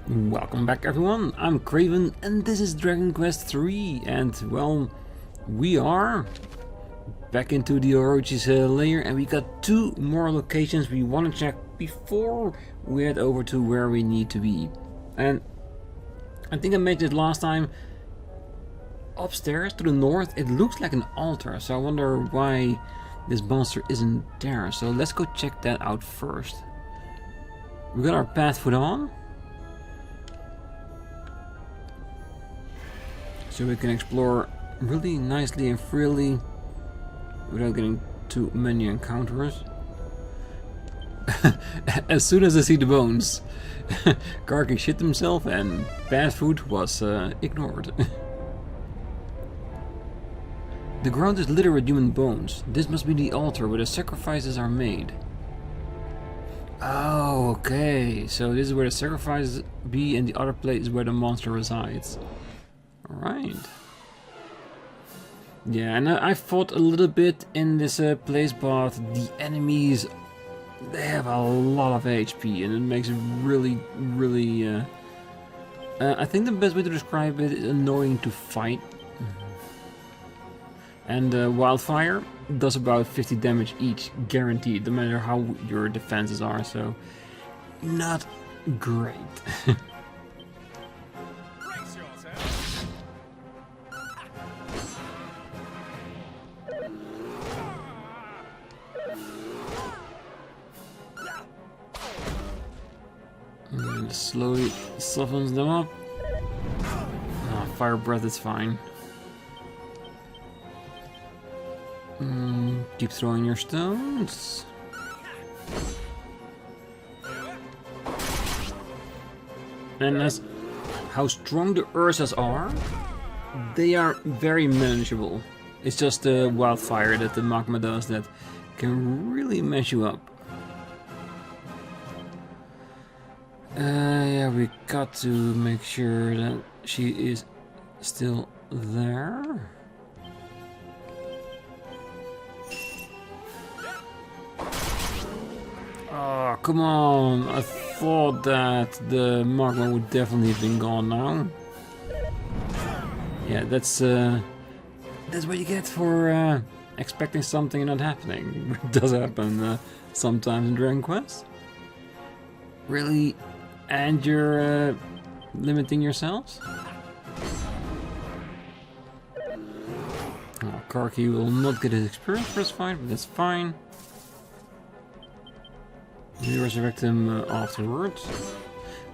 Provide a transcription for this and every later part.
Welcome back everyone, I'm Craven and this is Dragon Quest III, and well, we are back into the Orochi's lair and we got two more locations we want to check before we head over to where we need to be. And I think I mentioned it last time, upstairs to the north it looks like an altar, so I wonder why this monster isn't there, so let's go check that out first. We got our path foot on, so we can explore really nicely and freely without getting too many encounters. As soon as I see the bones, Karki shit himself and bad food was ignored. The ground is littered with human bones. This must be the altar where the sacrifices are made. Oh, okay. So this is where the sacrifices be and the other place is where the monster resides. Alright. Yeah, and I fought a little bit in this place, but the enemies, they have a lot of HP and it makes it really, I think the best way to describe it is annoying to fight. And wildfire does about 50 damage each, guaranteed, no matter how your defenses are, so not great. And slowly softens them up. Oh, fire breath is fine. Keep throwing your stones. And as how strong the Ursas are, they are very manageable. It's just the wildfire that the magma does that can really mess you up. Yeah, we got to make sure that she is still there. Oh, come on! I thought that the magma would definitely have been gone now. Yeah, that's what you get for expecting something and not happening. It does happen sometimes in Dragon Quest. Really? And you're limiting yourselves? Oh, Karki will not get his experience for this fight, but that's fine. We resurrect him afterwards.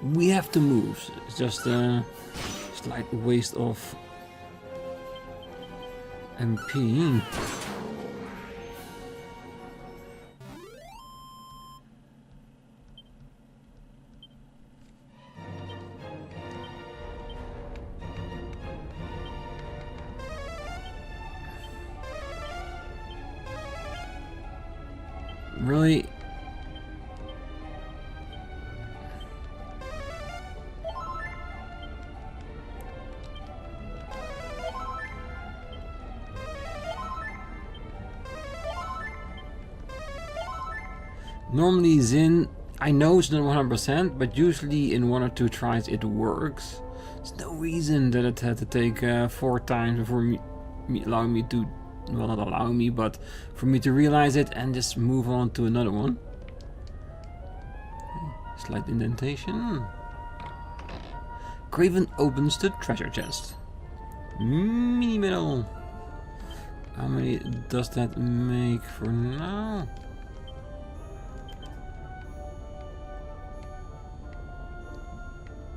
We have to move. It's just a slight waste of MP. Really? Normally Zin, I know it's not 100%, but usually in 1 or 2 tries it works. There's no reason that it had to take 4 times before allowing me to, well, not allowing me, but for me to realize it and just move on to another one. Slight indentation. Craven opens the treasure chest. Mini medal. How many does that make for now?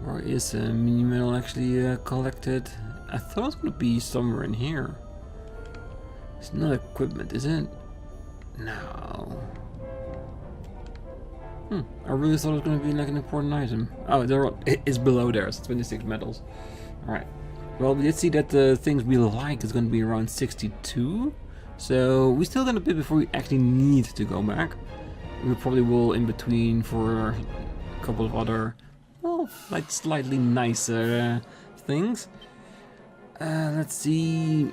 Or is a mini medal actually collected? I thought it was going to be somewhere in here. It's not equipment, is it? No. I really thought it was going to be like an important item. Oh, it's below there, so 26 medals. Alright. Well, we did see that the things we like is going to be around 62. So we still got a bit before we actually need to go back. We probably will in between for a couple of other, well, like slightly nicer things. Let's see.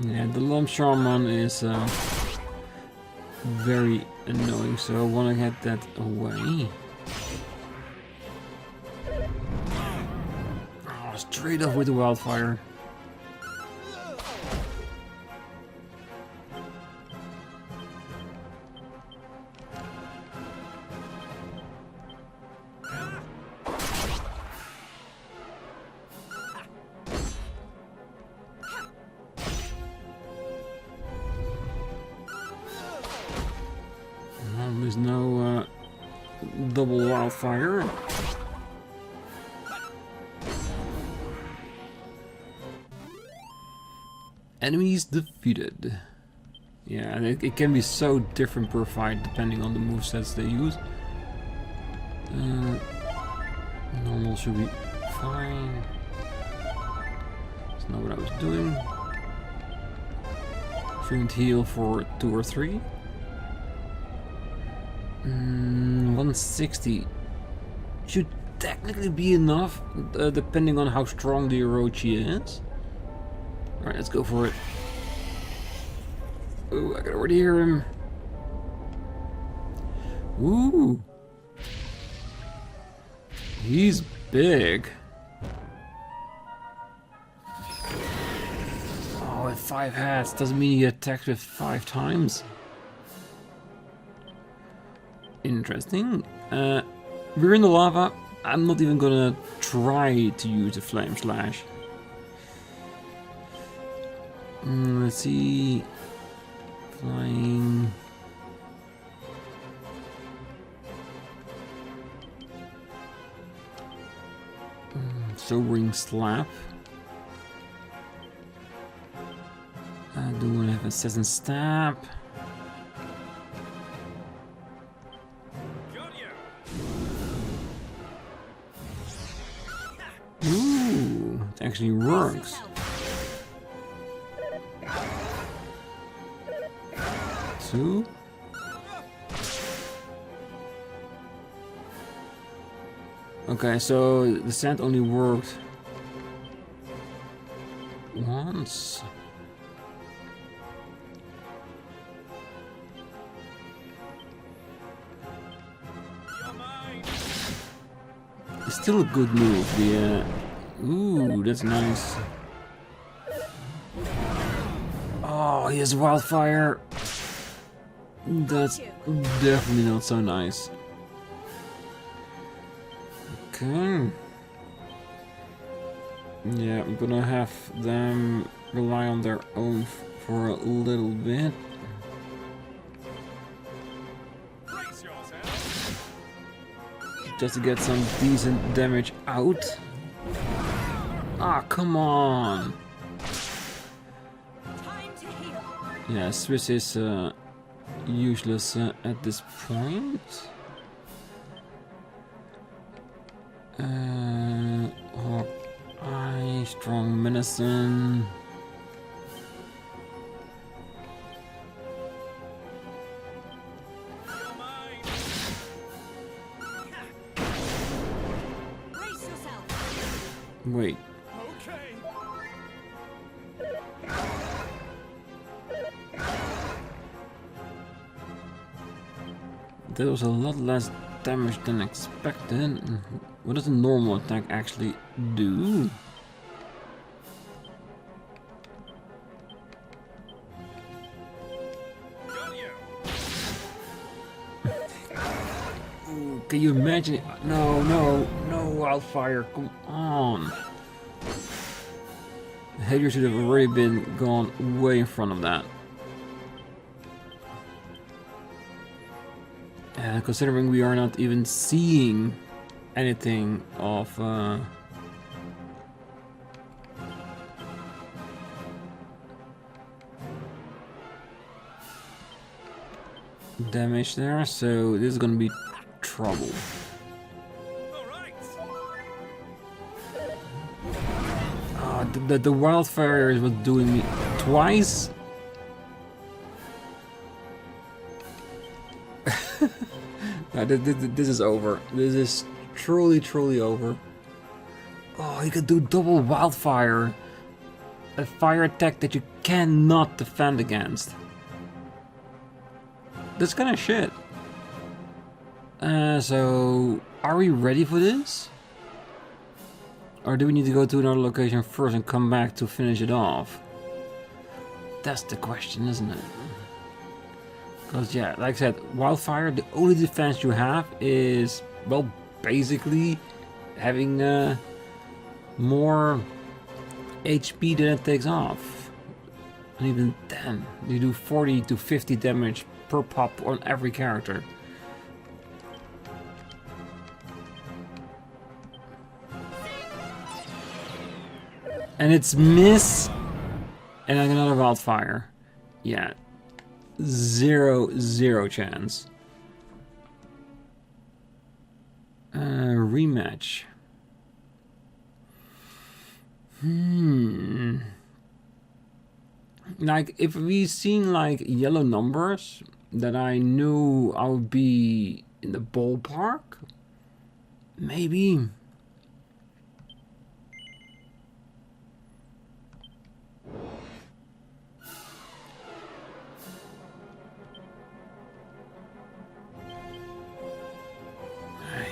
Yeah, the Lump Shaman is very annoying, so I want to get that away. Oh, straight off with the wildfire. There's no double wildfire. Enemies defeated. Yeah, and it can be so different per fight depending on the movesets they use. Normal should be fine. That's not what I was doing. Shouldn't heal for 2 or 3. 160 should technically be enough, depending on how strong the Orochi is. Alright, let's go for it. Ooh, I can already hear him. Ooh. He's big. Oh, with 5 hats doesn't mean he attacks with 5 times. Interesting. We're in the lava. I'm not even gonna try to use the flame slash. Let's see. Flying. Sobering slap. I do want to have assassin stab. Ooh, it actually works. Two. Okay, so the sand only worked once. It's still a good move. The ooh, that's nice. Oh, he has wildfire. That's definitely not so nice. Okay. Yeah, I'm gonna have them rely on their own for a little bit. Just to get some decent damage out. Ah, come on! Yeah, Swiss is useless at this point. Hawkeye, strong medicine. Wait. That was a lot less damage than expected. What does a normal attack actually do? Ooh, can you imagine it? No, no, no wildfire, come on. The heavier should have already been gone way in front of that. Considering we are not even seeing anything of damage there, so this is gonna be trouble. The wildfire is what doing me twice. This is over. This is truly over. Oh, you could do double wildfire. A fire attack that you cannot defend against. That's kind of shit. So, are we ready for this? Or do we need to go to another location first and come back to finish it off? That's the question, isn't it? Because yeah, like I said, Wildfire, the only defense you have is, well, basically having more HP than it takes off. And even then, you do 40 to 50 damage per pop on every character. And it's miss, and like another Wildfire. Yeah, zero chance. Rematch. Like, if we seen like yellow numbers, that I knew I would be in the ballpark, maybe.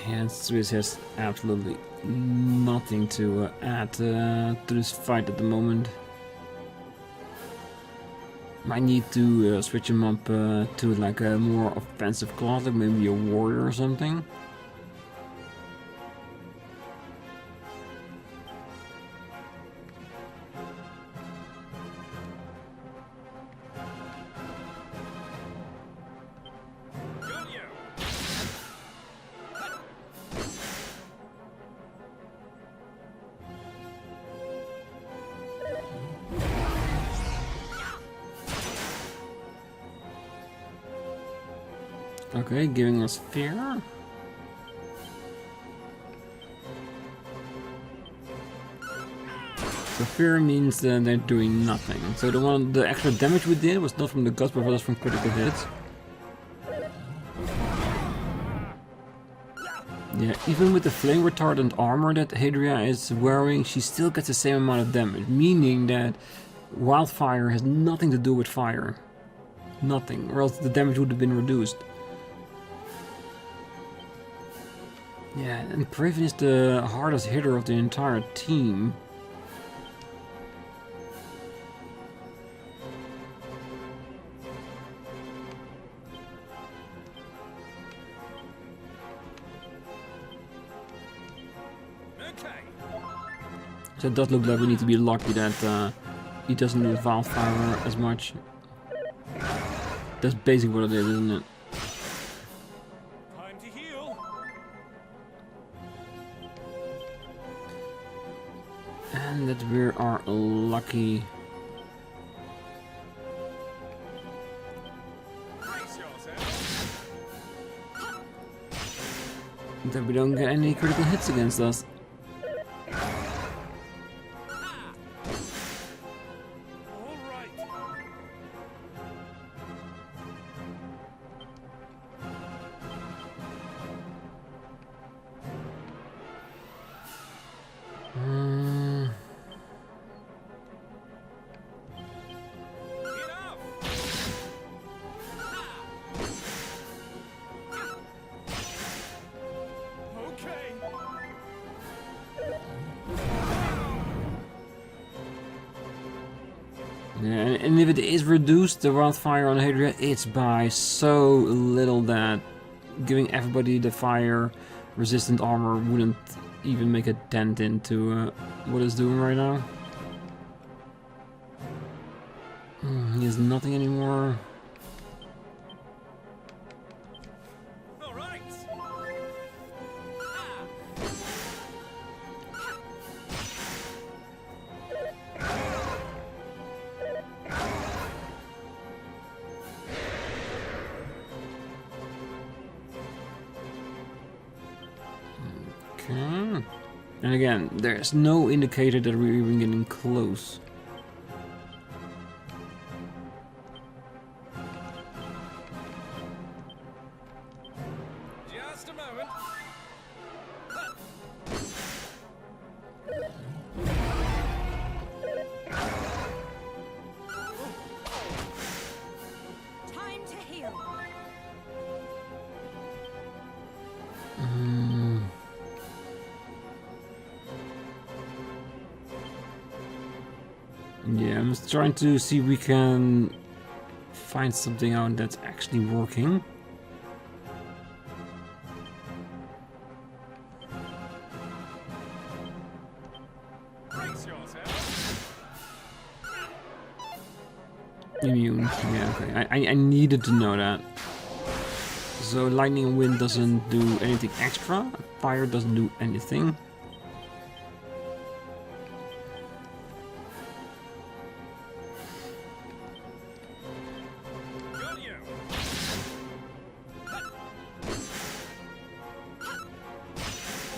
Yeah, Swiss has absolutely nothing to add to this fight at the moment. Might need to switch him up to like a more offensive class, like maybe a warrior or something. Okay, giving us fear. So fear means they're doing nothing. So the extra damage we did was not from the guts, but was from critical hits. Yeah, even with the flame retardant armor that Hadria is wearing, she still gets the same amount of damage, meaning that Wildfire has nothing to do with fire. Nothing, or else the damage would have been reduced. Yeah, and Craven is the hardest hitter of the entire team. Okay. So it does look like we need to be lucky that he doesn't use Wildfire as much. That's basically what it is, isn't it? And that we are lucky that we don't get any critical hits against us. Yeah, and if it is reduced, the wildfire on Hadria, it's by so little that giving everybody the fire resistant armor wouldn't even make a dent into what it's doing right now. He has nothing anymore. Okay. And again, there's no indicator that we're even getting close. Just a moment. Time to heal. I'm just trying to see if we can find something out that's actually working. Immune. Yeah, okay. I needed to know that. So lightning and wind doesn't do anything extra. Fire doesn't do anything.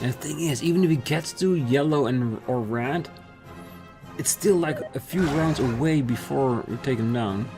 And the thing is, even if he gets to yellow and or red, it's still like a few rounds away before we take him down.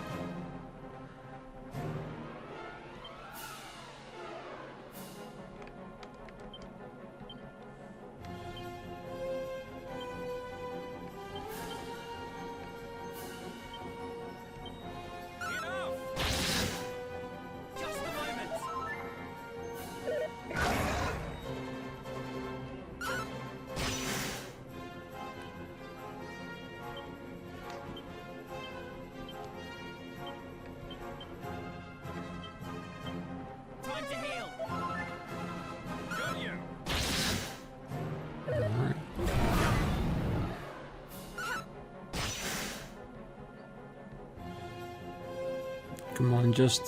Come on, just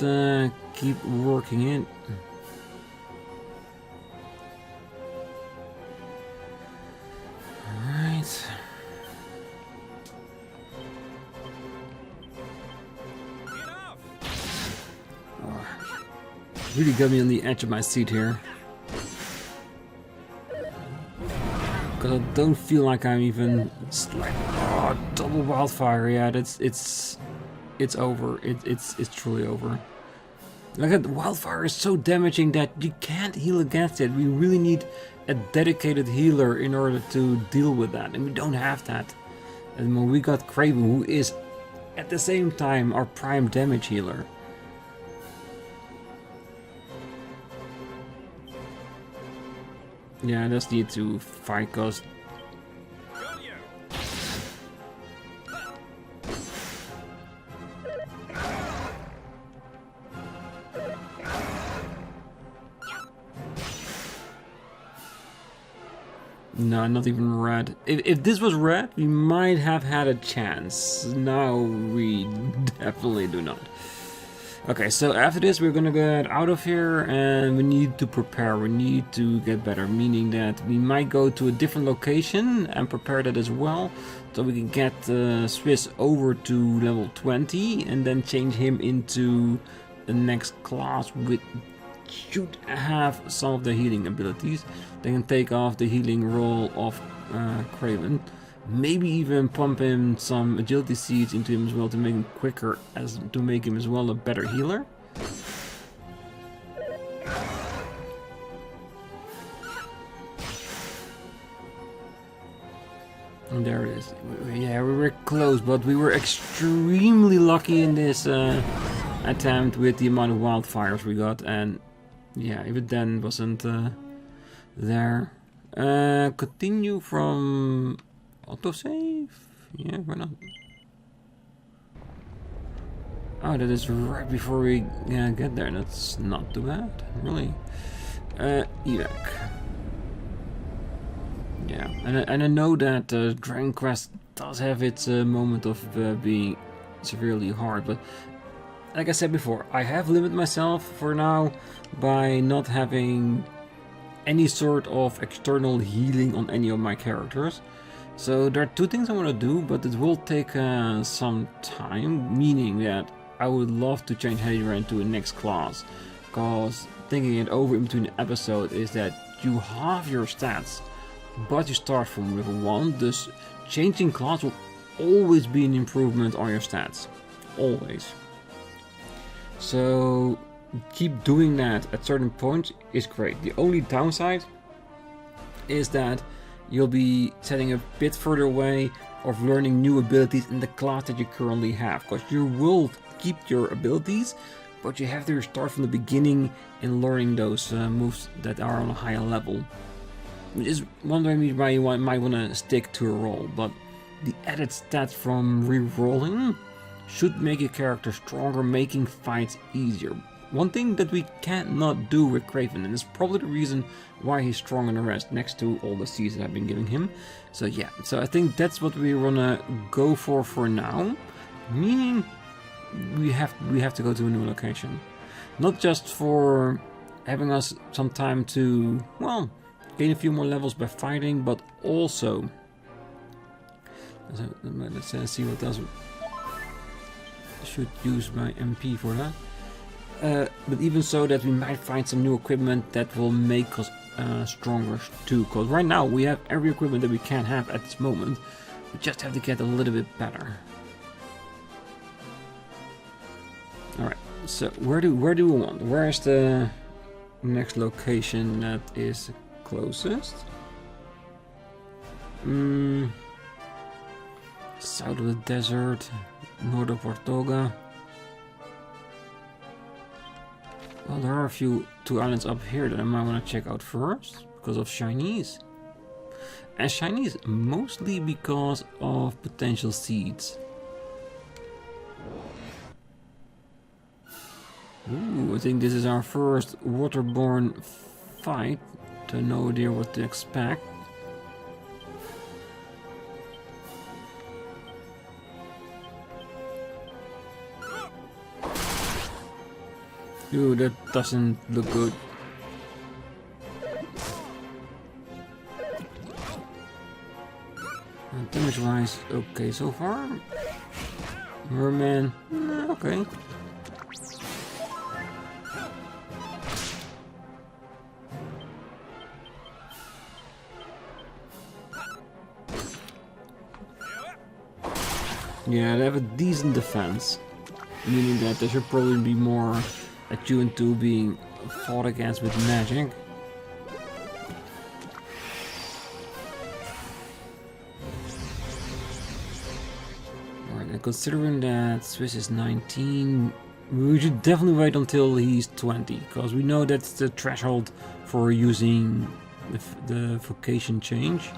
keep working it. Alright. Oh, really got me on the edge of my seat here. Because I don't feel like I'm even like, oh, double wildfire. Yeah, it's over. It's truly over. Like that wildfire is so damaging that you can't heal against it. We really need a dedicated healer in order to deal with that, and we don't have that. And when we got Craven, who is at the same time our prime damage healer. Yeah, I just need to fight cause no, not even red. If this was red, we might have had a chance. Now we definitely do not. Okay, so after this we're gonna get out of here and we need to prepare. We need to get better, meaning that we might go to a different location and prepare that as well. So we can get Swiss over to level 20 and then change him into the next class with should have some of the healing abilities. They can take off the healing roll of Craven. Maybe even pump in some agility seeds into him as well to make him quicker, as to make him as well a better healer. And there it is. Yeah, we were close, but we were extremely lucky in this attempt with the amount of wildfires we got. And yeah, if it then wasn't there. Continue from autosave? Yeah, why not? Oh, that is right before we get there. That's not too bad, really. Evac. Yeah, and I know that Dragon Quest does have its moment of being severely hard, but like I said before, I have limited myself for now by not having any sort of external healing on any of my characters. So there are two things I want to do, but it will take some time, meaning that I would love to change Hydra into a next class, because thinking it over in between the episode is that you halve your stats, but you start from level 1, thus changing class will always be an improvement on your stats. Always. So keep doing that at certain points is great. The only downside is that you'll be setting a bit further away of learning new abilities in the class that you currently have, because you will keep your abilities, but you have to start from the beginning in learning those moves that are on a higher level. Which is one way why you might want to stick to a role, but The added stats from re-rolling should make your character stronger, making fights easier. One thing that we cannot do with Craven, and it's probably the reason why he's stronger than the rest, next to all the C's that I've been giving him. So yeah, so I think that's what we're gonna go for now. Meaning, we have to go to a new location. Not just for having us some time to, well, gain a few more levels by fighting, but also... let's see what else. I should use my MP for that. But even so, that we might find some new equipment that will make us stronger too. Because right now we have every equipment that we can have at this moment. We just have to get a little bit better. Alright, so where do we want? Where is the next location that is closest? South of the desert, north of Ortega. Well, there are two islands up here that I might want to check out first because of shinies. And shinies mostly because of potential seeds. Ooh, I think this is our first waterborne fight. To no idea what to expect. Ooh, that doesn't look good. Damage wise, okay so far. Merman, okay. Yeah, they have a decent defense, meaning that there should probably be more at 2 and 2 being fought against with magic. Alright, and considering that Swiss is 19, we should definitely wait until he's 20, because we know that's the threshold for using the vocation change.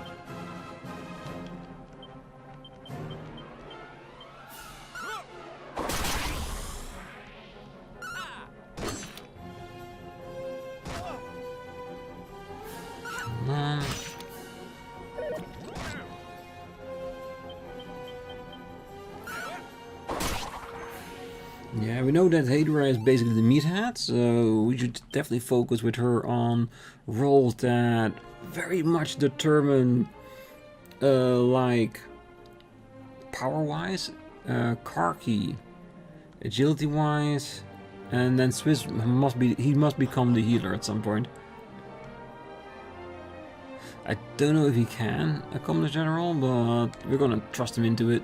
Yeah, we know that Hadera is basically the meathead, so we should definitely focus with her on roles that very much determine, like, power-wise, car key, agility-wise, and then Swiss must become the healer at some point. I don't know if he can become the general, but we're gonna trust him into it.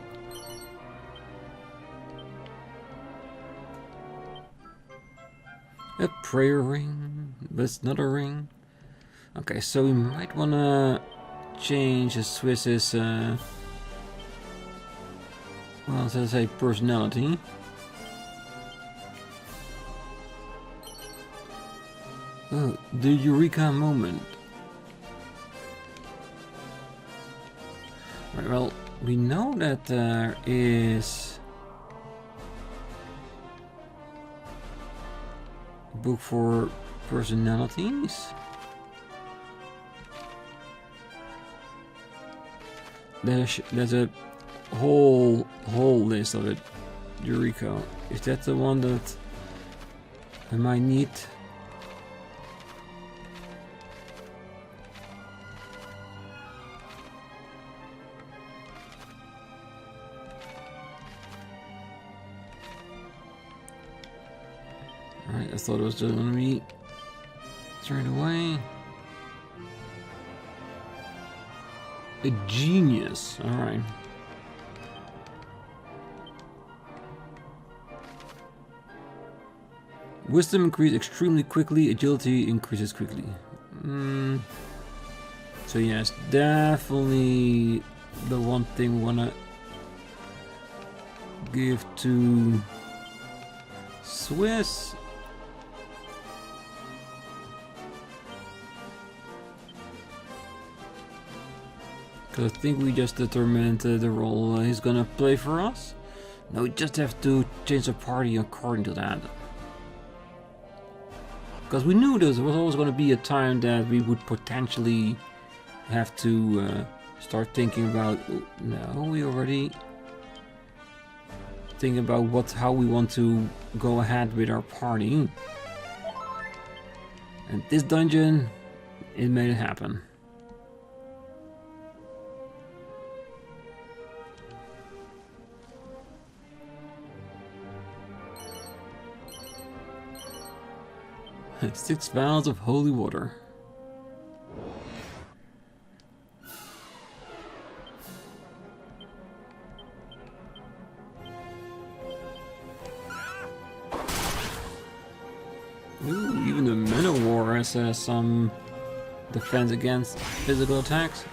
A prayer ring, but it's not a ring. Okay, so we might wanna change the Swiss's, well, let's say personality. Oh, the Eureka moment. Right, well, we know that there is a book for personalities. There's a whole list of it. Eureka. Is that the one that I might need? Alright, I thought it was just gonna be turned away. A genius. Alright. Wisdom increases extremely quickly, agility increases quickly. So yes, definitely the one thing we wanna give to Swiss. Because I think we just determined the role he's gonna play for us. No, we just have to change the party according to that. Because we knew there was always gonna be a time that we would potentially have to start thinking about... No, we already... Think about how we want to go ahead with our party. And this dungeon, it made it happen. Six vials of holy water. Ooh, even the Manowar has some defense against physical attacks.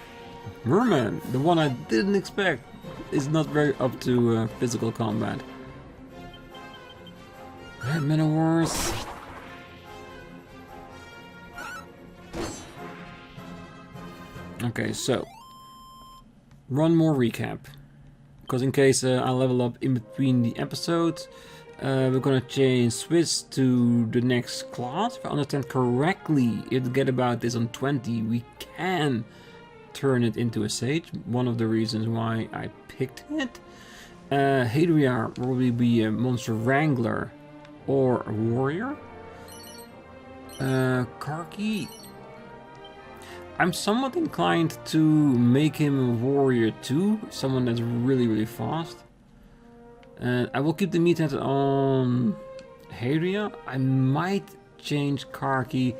Merman, the one I didn't expect, is not very up to physical combat. Alright, Manowars. Okay, so one more recap, because in case I level up in between the episodes, we're gonna switch to the next class. If I understand correctly, if we get about this on 20, we can turn it into a sage. One of the reasons why I picked it. Hadria will probably be a monster wrangler or a warrior. Karki, I'm somewhat inclined to make him a warrior too, someone that's really, really fast. And I will keep the meathead on Hadria. I might change Karki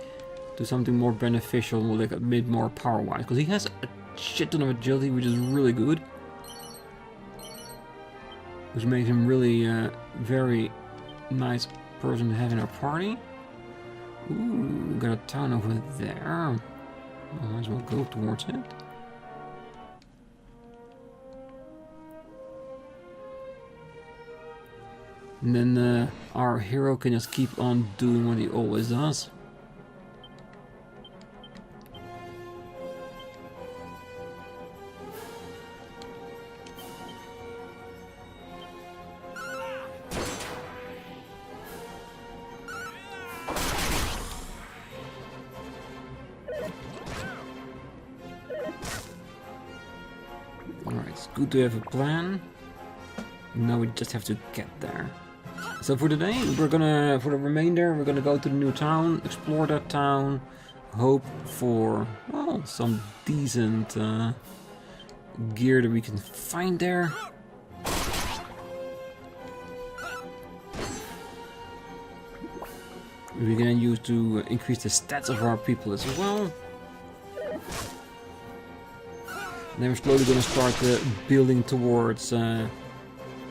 to something more beneficial, like a bit more power-wise, because he has a shit ton of agility, which is really good. Which makes him really a very nice person to have in our party. Ooh, got a town over there. I might as well go towards it. And then our hero can just keep on doing what he always does. Alright, it's good to have a plan. Now we just have to get there. So for today, for the remainder, we're gonna go to the new town, explore that town, hope for, well, some decent gear that we can find there. We're gonna use to increase the stats of our people as well. And then we're slowly gonna start building towards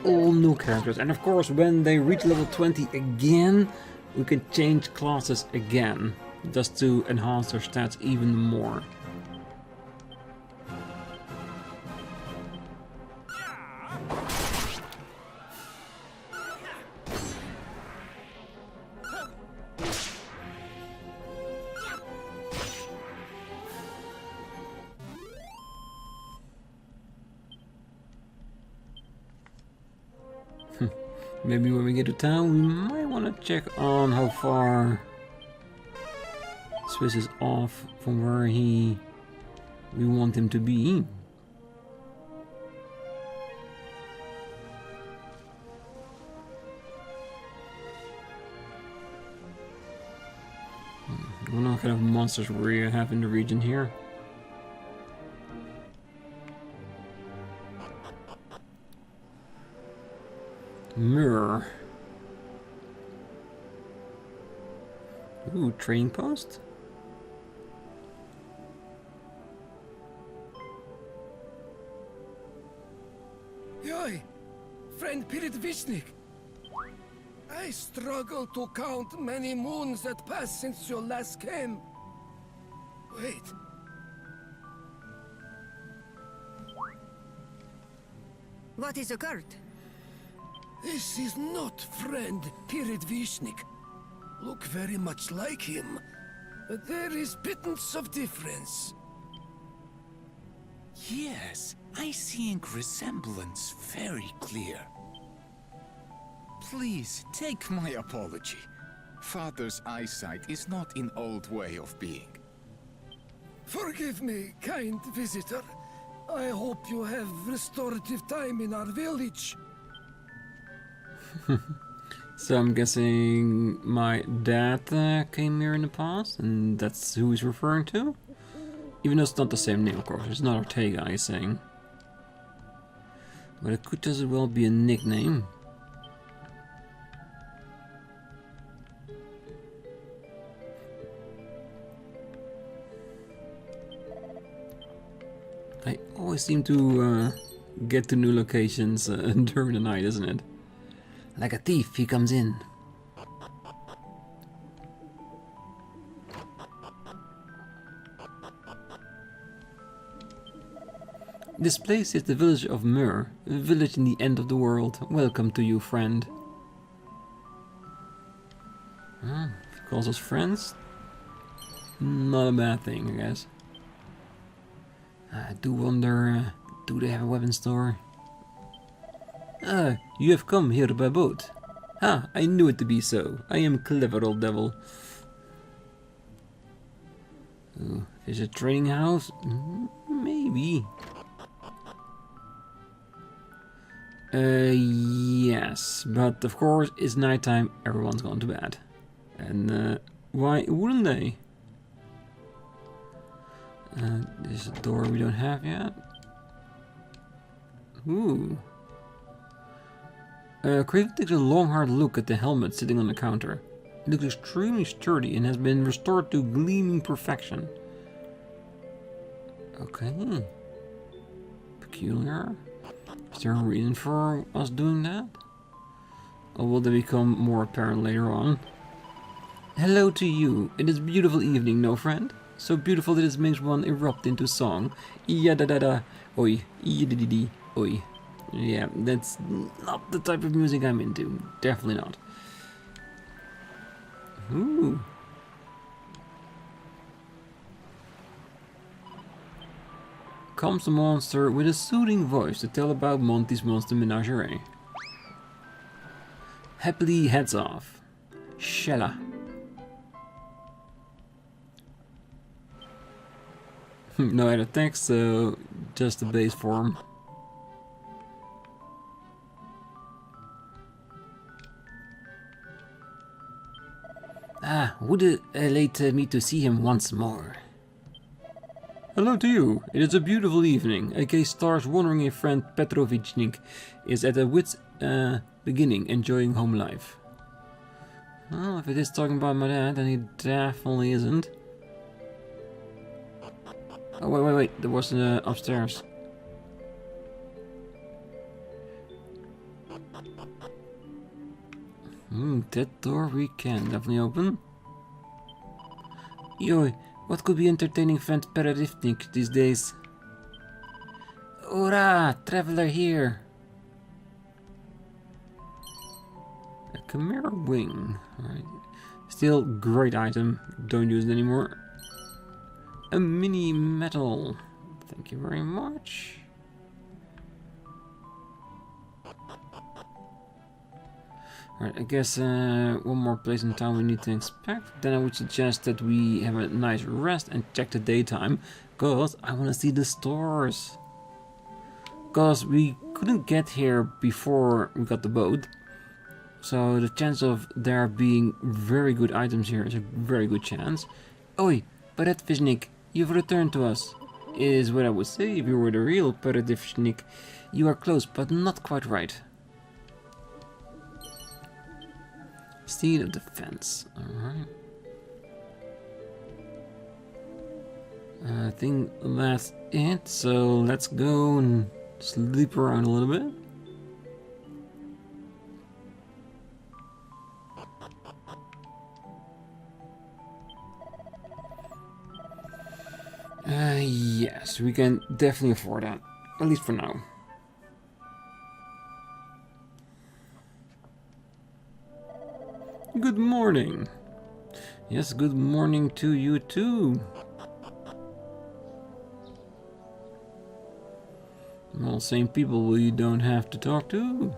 all new characters, and of course when they reach level 20 again, we can change classes again, just to enhance their stats even more. Maybe when we get to town, we might want to check on how far Swiss is off from where we want him to be. I don't know what kind of monsters we have in the region here. Mirror. Ooh, trading post? Yoi, friend Pirit Vishnik. I struggle to count many moons that passed since you last came. Wait. What is occurred? This is not friend Pirit Vishnik. Look very much like him, but there is pittance of difference. Yes, I see ink resemblance very clear. Please take my apology. Father's eyesight is not in old way of being. Forgive me, kind visitor. I hope you have restorative time in our village. So I'm guessing my dad came here in the past, and that's who he's referring to? Even though it's not the same name, of course. It's not Ortega, he's saying. But it could just as well be a nickname. I always seem to get to new locations during the night, isn't it? Like a thief, he comes in. This place is the village of Mur, a village in the end of the world. Welcome to you, friend. He calls us friends? Not a bad thing, I guess. I do wonder, do they have a weapon store? Ah, you have come here by boat. Ah, I knew it to be so. I am clever, old devil. Oh, is it a trading house? Maybe. Yes, but of course it's nighttime, everyone's gone to bed. And why wouldn't they? There's a door we don't have yet. Ooh. Craven takes a long hard look at the helmet sitting on the counter. It looks extremely sturdy and has been restored to gleaming perfection. Okay. Peculiar. Is there a reason for us doing that? Or will they become more apparent later on? Hello to you. It is a beautiful evening, no friend? So beautiful that it makes one erupt into song. Iya-da-da-da. Oi. Iya-di-di-di. Oi. Yeah, that's not the type of music I'm into. Definitely not. Ooh. Comes the monster with a soothing voice to tell about Monty's Monster Menagerie. Happily heads off. Shella. No edit text, so just the base form. Ah, would it elate me to see him once more? Hello to you. It is a beautiful evening. A gay star's wandering friend Petrovichnik is at a wit's beginning, enjoying home life. Well, if it is talking about my dad, then he definitely isn't. Oh, wait. There was upstairs. That door we can definitely open. Yo, what could be entertaining friend Perodivnik these days? Hurrah! Traveler here! A Chimera wing. Alright. Still great item. Don't use it anymore. A mini metal. Thank you very much. Alright, I guess one more place in town we need to inspect. Then I would suggest that we have a nice rest and check the daytime. Because I want to see the stores. Because we couldn't get here before we got the boat. So the chance of there being very good items here is a very good chance. Oi, Peredvishnik, you've returned to us. Is what I would say if you were the real Peredvishnik. You are close, but not quite right. Steed of Defense. Alright. I think that's it. So let's go and sleep around a little bit. Yes, we can definitely afford that. At least for now. Good morning. Yes, good morning to you too. Well, same people we don't have to talk to.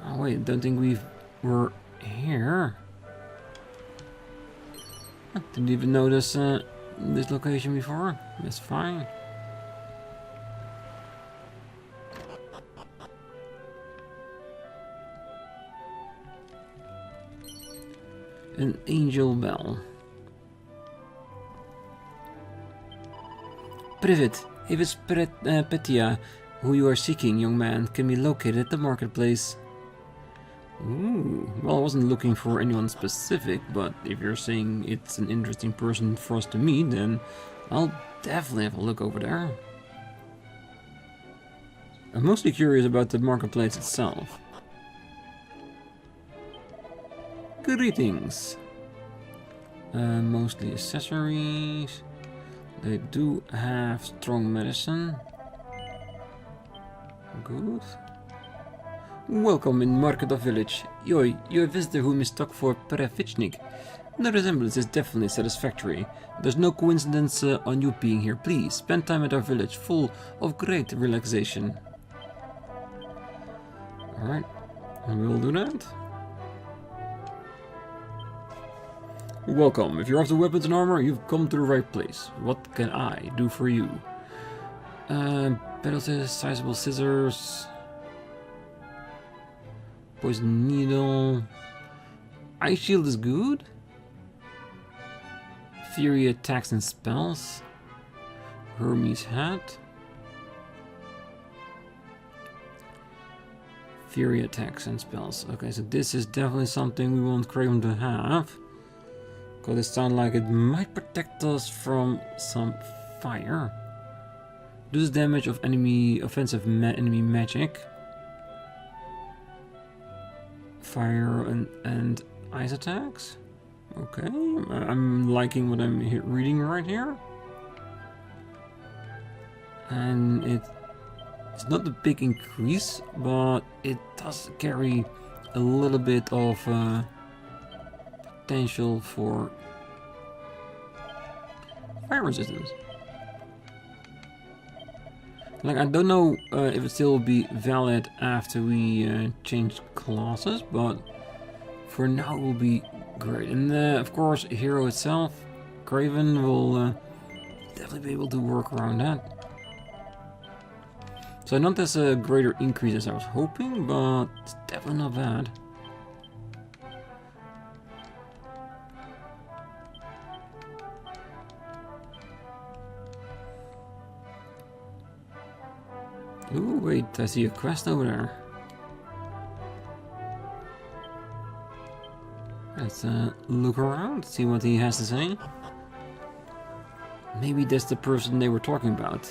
Oh wait, don't think we were here. I didn't even notice this location before. That's fine. An angel bell. Privet, if it's Petia, who you are seeking, young man, can be located at the marketplace. Ooh, well, I wasn't looking for anyone specific, but if you're saying it's an interesting person for us to meet, then I'll definitely have a look over there. I'm mostly curious about the marketplace itself. Greetings. Mostly accessories. They do have strong medicine. Good. Welcome in Market of Village. Yoi, you're a visitor who mistook for Previchnik. The resemblance is definitely satisfactory. There's no coincidence on you being here. Please, spend time at our village, full of great relaxation. Alright, we'll do that. Welcome. If you're after weapons and armor, you've come to the right place. What can I do for you? Battles, sizable scissors, poison needle. Ice shield is good. Fury attacks and spells. Hermes hat. Fury attacks and spells. Okay, so this is definitely something we want Craven to have. Because it sounds like it might protect us from some fire. Reduce damage of enemy offensive enemy magic. Fire and ice attacks. Okay, I'm liking what I'm reading right here. And it's not a big increase, but it does carry a little bit of potential for fire resistance. Like, I don't know if it still will be valid after we change classes, but for now it will be great. And of course, hero itself, Craven, will definitely be able to work around that. So not as a greater increase as I was hoping, but it's definitely not bad. Ooh, wait, I see a quest over there. Let's look around, see what he has to say. Maybe that's the person they were talking about.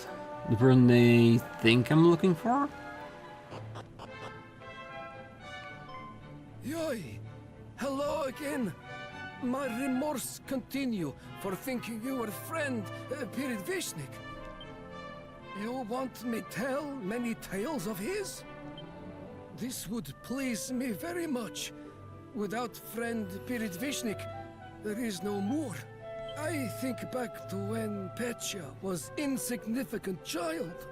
The person they think I'm looking for? Yoi! Hello again! My remorse continue for thinking you were friend Pirivishnik. You want me tell many tales of his? This would please me very much. Without friend Pirivishnik, there is no more. I think back to when Petya was insignificant child.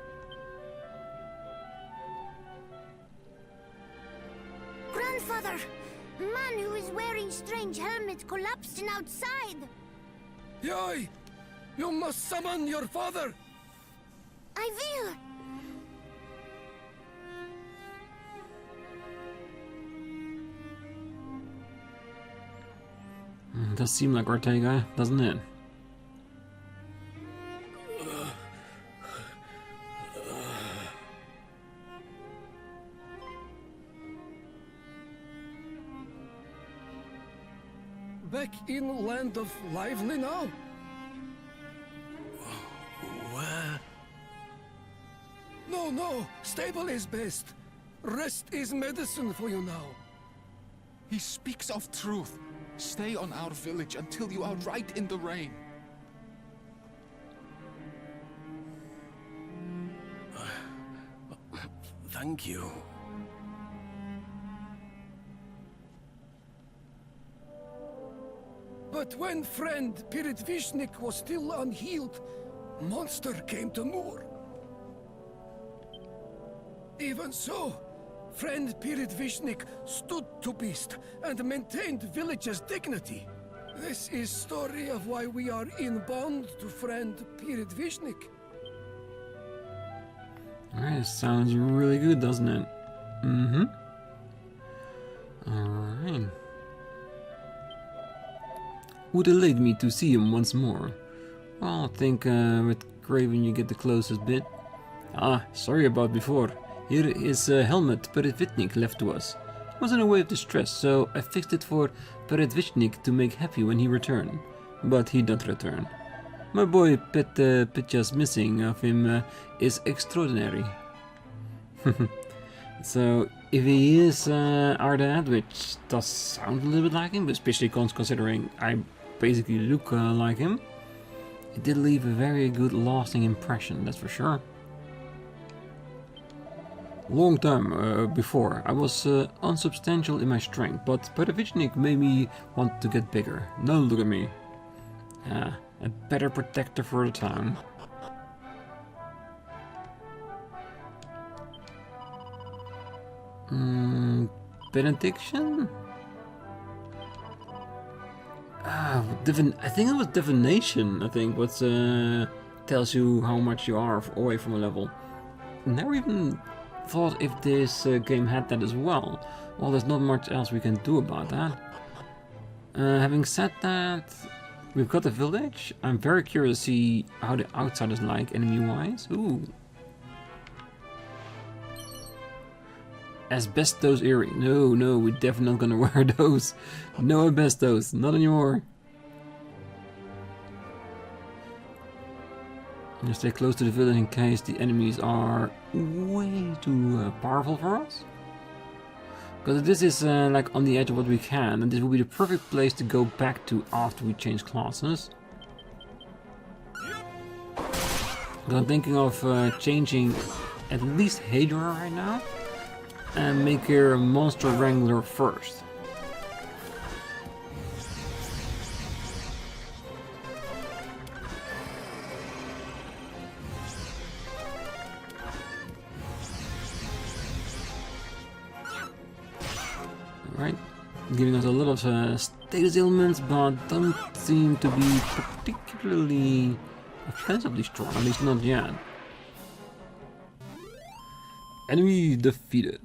Grandfather! Man who is wearing strange helmet collapsing outside! Yoi! You must summon your father! I will! Does seem like Ortega, doesn't it? Back in Land of Lively now? Where? No, stable is best. Rest is medicine for you now. He speaks of truth. Stay on our village until you are right in the rain. Thank you. But when friend Pirivishnik was still unhealed, monster came to Moor. Even so, friend Pirit stood to beast and maintained village's dignity. This is story of why we are in bond to friend Pirit. Alright, sounds really good, doesn't it? Mm-hmm. Alright. Would elate me to see him once more. Well, I think with Craven you get the closest bit. Ah, sorry about before. Here is a helmet Pirit left to us. It was in a way of distress, so I fixed it for Pirit to make happy when he returned. But he didn't return. My boy Pitja's missing of him is extraordinary. So, if he is our dad, which does sound a little bit like him, especially considering I basically look like him, it did leave a very good lasting impression, that's for sure. Long time before, I was unsubstantial in my strength, but Pirit made me want to get bigger. Now look at me. A better protector for the town. Benediction? I think it was divination, I think, what tells you how much you are away from a level. Never even thought if this game had that as well. Well, there's not much else we can do about that. Having said that, we've got the village. I'm very curious to see how the outside is like, enemy-wise. Ooh. Asbestos earring. No, we're definitely not gonna wear those. No asbestos, not anymore. Just stay close to the village in case the enemies are way too powerful for us. Because this is like on the edge of what we can, and this will be the perfect place to go back to after we change classes. I'm thinking of changing at least Hadra right now, and make her a monster wrangler first. Alright, giving us a lot of status ailments, but don't seem to be particularly offensively strong, at least not yet. Enemy defeated.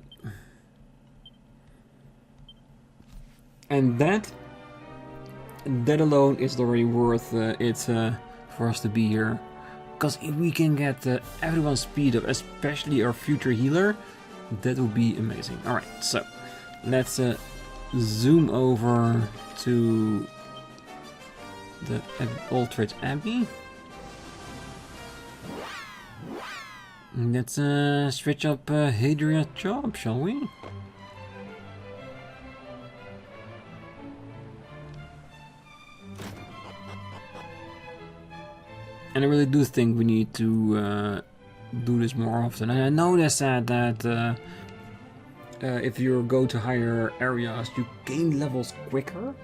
And that alone is already worth it for us to be here. Because if we can get everyone's speed up, especially our future healer, that would be amazing. Alright, so let's zoom over to the Altered Abbey. Let's switch up Hadria's job, shall we? And I really do think we need to do this more often. And I know they said that if you go to higher areas, you gain levels quicker.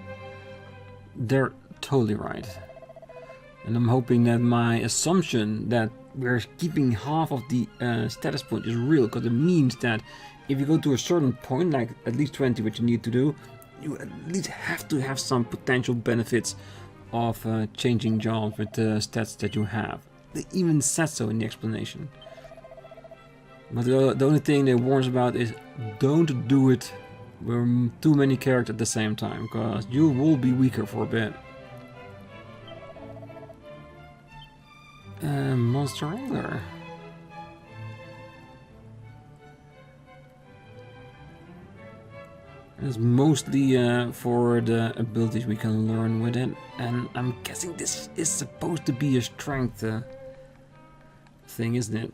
They're totally right. And I'm hoping that my assumption that we're keeping half of the status point is real, because it means that if you go to a certain point, like at least 20, which you need to do, you at least have to have some potential benefits of changing jobs with the stats that you have. They even said so in the explanation. But the only thing they warns about is don't do it with too many characters at the same time, because you will be weaker for a bit. Monster Wrangler. It's mostly for the abilities we can learn with it, and I'm guessing this is supposed to be a strength thing, isn't it?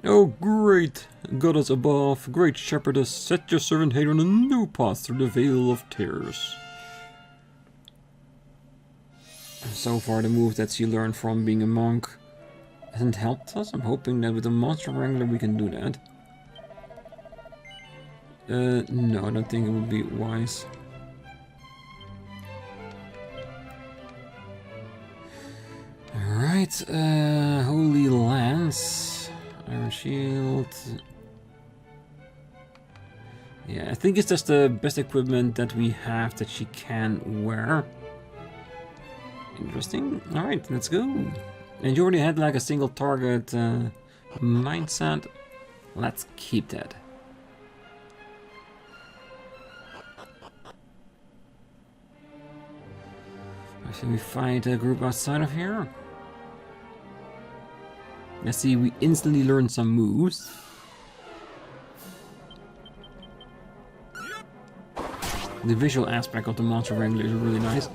Oh great! Goddess above, great shepherdess, set your servant Hadra on a new path through the Vale of Tears. So far the move that she learned from being a monk hasn't helped us. I'm hoping that with a Monster Wrangler we can do that. No, I don't think it would be wise. Holy Lance, Iron Shield. Yeah, I think it's just the best equipment that we have that she can wear. Interesting. Alright, let's go. And you already had like a single target mindset. Let's keep that. Shall we find a group outside of here? Let's see, we instantly learn some moves. The visual aspect of the monster wrangler is really nice.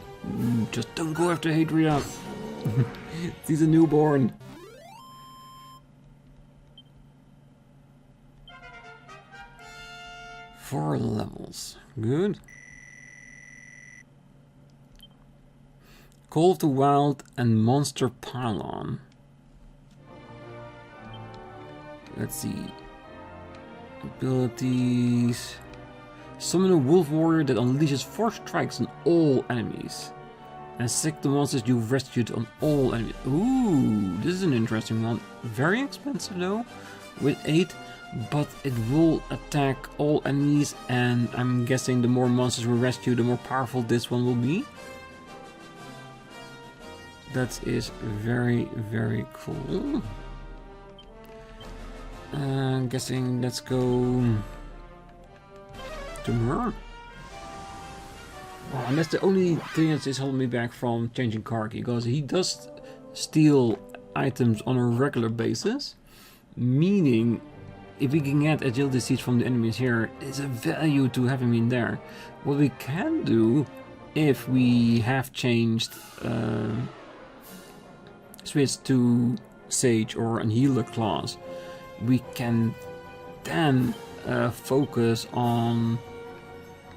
Just don't go after Hadria. She's a newborn. Four levels. Good. Call of the Wild and Monster Pylon. Let's see. Abilities. Summon a wolf warrior that unleashes 4 strikes on all enemies. And sick the monsters you've rescued on all enemies. Ooh, this is an interesting one. Very expensive though, with 8, but it will attack all enemies, and I'm guessing the more monsters we rescue, the more powerful this one will be. That is very, very cool. I'm guessing let's go to her. Oh, and that's the only thing that is holding me back from changing Karki, because he does steal items on a regular basis, meaning if we can get agility seeds from the enemies here, it's a value to have him in there. What we can do, if we have changed switch to Sage or an healer class, we can then focus on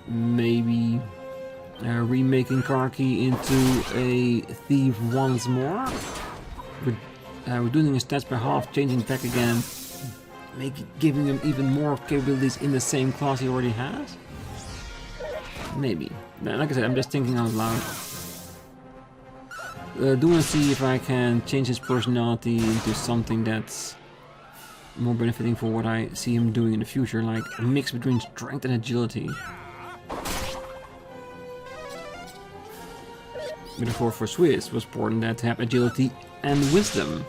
maybe remaking Karki into a thief once more. We're doing his stats by half, changing back again, giving him even more capabilities in the same class he already has. Maybe. Like I said, I'm just thinking out loud. Do want to see if I can change his personality into something that's more benefiting for what I see him doing in the future, like a mix between strength and agility. But therefore for Swiss was important that to have agility and wisdom.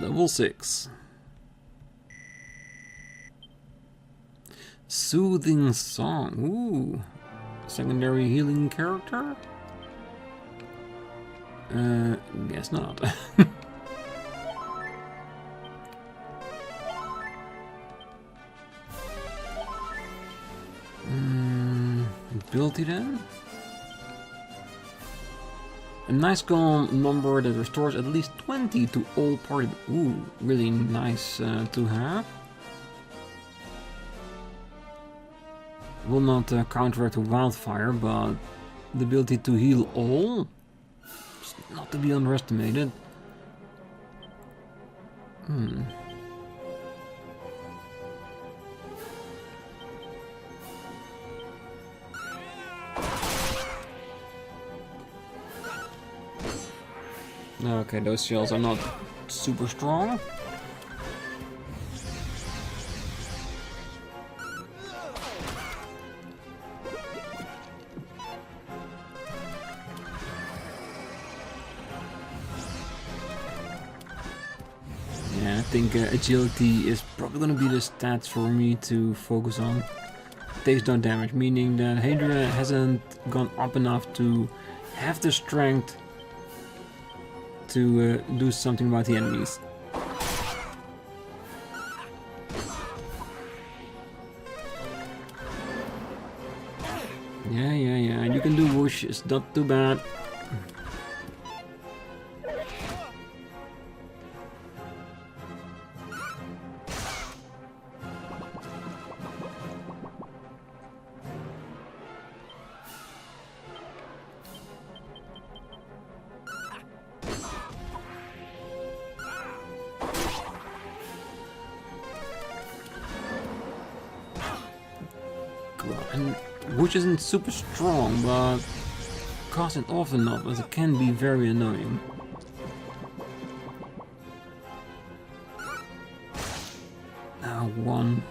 Level 6. Soothing Song. Ooh. Secondary healing character? Guess not. Ability then? A nice calm number that restores at least 20 to all party. Ooh, really nice to have. Will not counteract a wildfire, but the ability to heal all is not to be underestimated. Okay, those shells are not super strong. Yeah, I think agility is probably going to be the stats for me to focus on. Takes no damage, meaning that Hadria hasn't gone up enough to have the strength to do something about the enemies. Yeah, you can do whoosh, it's not too bad. and which isn't super strong, but cast it often enough as it can be very annoying. One.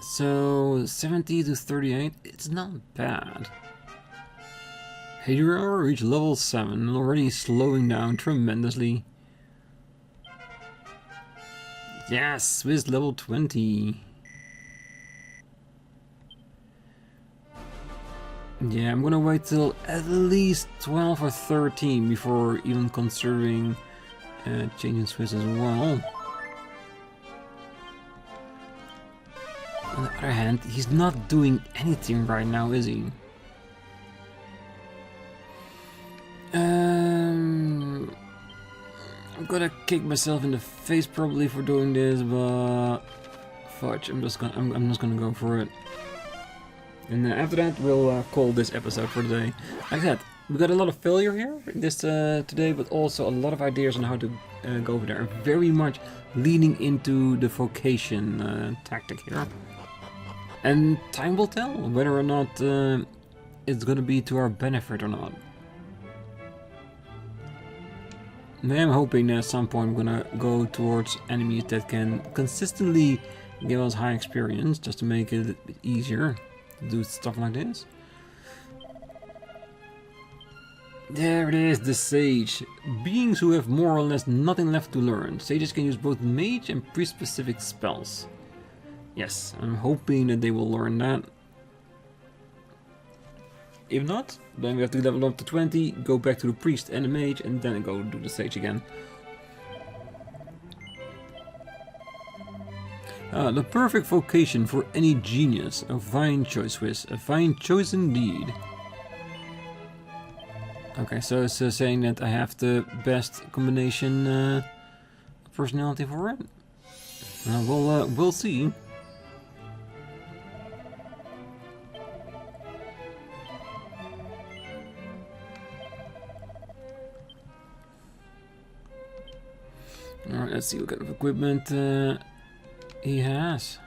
So 70 to 38, it's not bad. Hero reached level 7, already slowing down tremendously. Yes, Swiss level 20. Yeah, I'm gonna wait till at least 12 or 13 before even considering changing Swiss as well. On the other hand, he's not doing anything right now, is he? I'm gonna kick myself in the face probably for doing this, but fudge, I'm just gonna go for it. And after that, we'll call this episode for today. Like I said, we got a lot of failure here this today, but also a lot of ideas on how to go over there. Very much leaning into the vocation tactic here. And time will tell whether or not it's gonna be to our benefit or not. I'm hoping that at some point we're gonna go towards enemies that can consistently give us high experience, just to make it a bit easier to do stuff like this. There it is, the Sage. Beings who have more or less nothing left to learn. Sages can use both mage and priest-specific spells. Yes, I'm hoping that they will learn that. If not, then we have to level up to 20, go back to the priest and the mage, and then go do the Sage again. The perfect vocation for any genius. A fine choice, Swiss. A fine choice indeed. Okay, so it's saying that I have the best combination personality for it. We'll see. Alright, let's see what kind of equipment he has.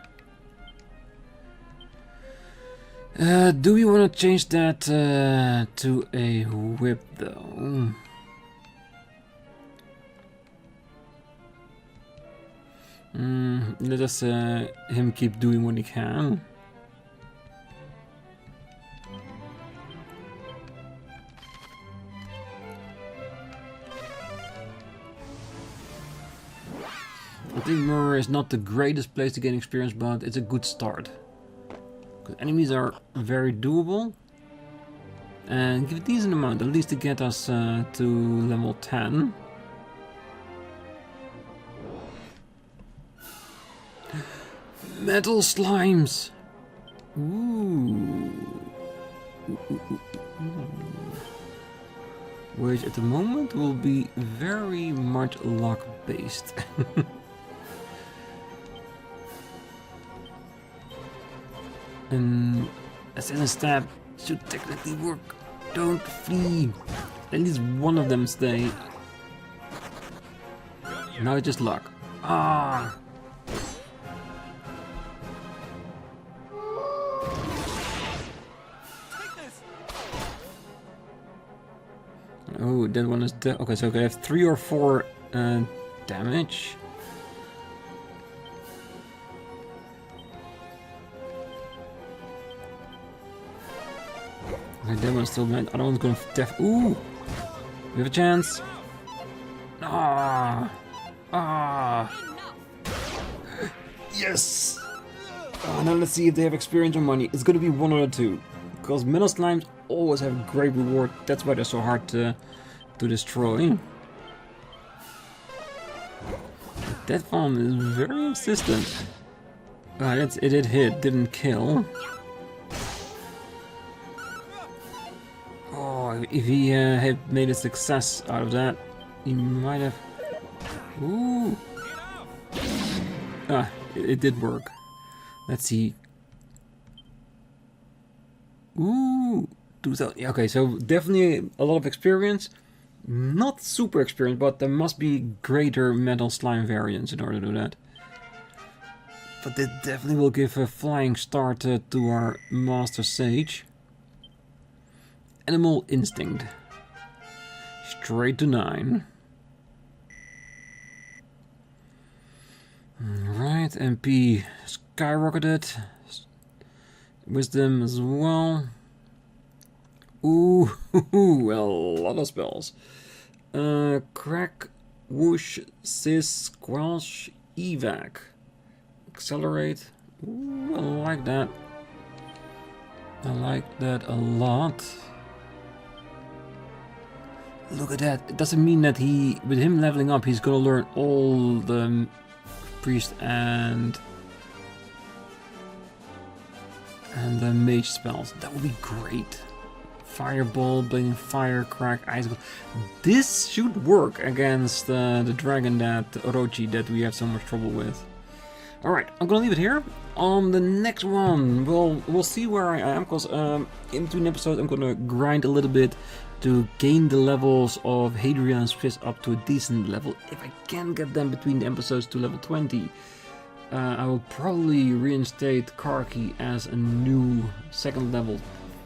Do we want to change that to a whip though? Let us him keep doing what he can. I think Mur is not the greatest place to gain experience, but it's a good start. Because enemies are very doable. And give a decent amount, at least to get us to level 10. Metal slimes! Ooh. Which at the moment will be very much luck based. Assassin Stab should technically work. Don't flee. At least one of them stay. Now it's just luck. Ah! Oh, that one is dead. Okay, so I have 3 or 4 damage. Okay, that one's still bad. Other one's gonna def. Ooh! We have a chance. Ah! Ah! Yes! Oh, now let's see if they have experience or money. It's gonna be one or two. Because metal slimes always have great reward. That's why they're so hard to destroy. That one is very insistent. It did hit, didn't kill. Oh, if he had made a success out of that, he might have. Ooh. Ah, it did work. Let's see. Ooh, 2000. Okay, so definitely a lot of experience. Not super experience, but there must be greater metal slime variants in order to do that. But that definitely will give a flying start to our Master Sage. Animal Instinct. Straight to 9. Alright, MP skyrocketed. Wisdom as well. Ooh, a lot of spells. Crack, whoosh, sis, squelch, evac. Accelerate. Ooh, I like that. I like that a lot. Look at that. It doesn't mean that with him leveling up, he's gonna learn all the priest and the mage spells. That would be great. Fireball, blazing fire, crack, ice. This should work against the dragon that Orochi that we have so much trouble with. Alright, I'm gonna leave it here. On the next one, we'll see where I am, because in between episodes I'm gonna grind a little bit to gain the levels of Hadria and Swiss up to a decent level. If I can get them between the episodes to level 20, I will probably reinstate Karki as a new second level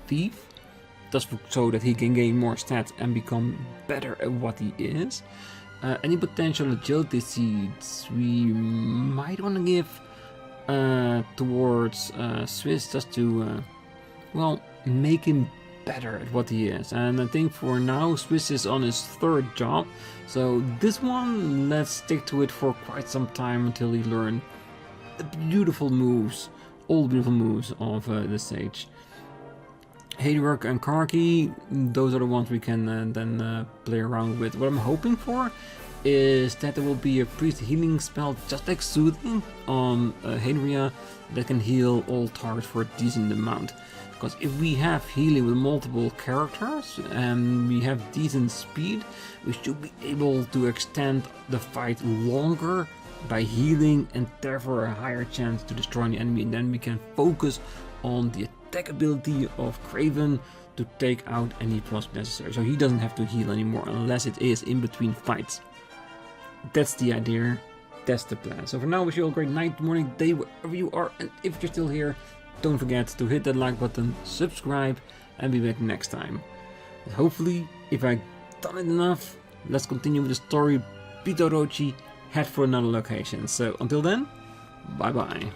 thief, just so that he can gain more stats and become better at what he is. Any potential agility seeds we might want to give towards Swiss, just to well, make him better at what he is. And I think for now Swiss is on his 3rd job, so this one, let's stick to it for quite some time until he learns the beautiful moves, all the beautiful moves of the Sage. Hadriak and Karki, those are the ones we can then play around with. What I'm hoping for is that there will be a priest healing spell, just like Soothing on Hadria, that can heal all targets for a decent amount. Because if we have healing with multiple characters and we have decent speed, we should be able to extend the fight longer by healing, and therefore a higher chance to destroy the enemy, and then we can focus on the attack ability of Craven to take out any plus necessary. So he doesn't have to heal anymore unless it is in between fights. That's the idea, that's the plan. So for now, wish you all a great night, morning, day, wherever you are, and if you're still here, don't forget to hit that like button, subscribe, and be back next time. And hopefully, if I've done it enough, let's continue with the story, beat Orochi, head for another location. So until then, bye bye.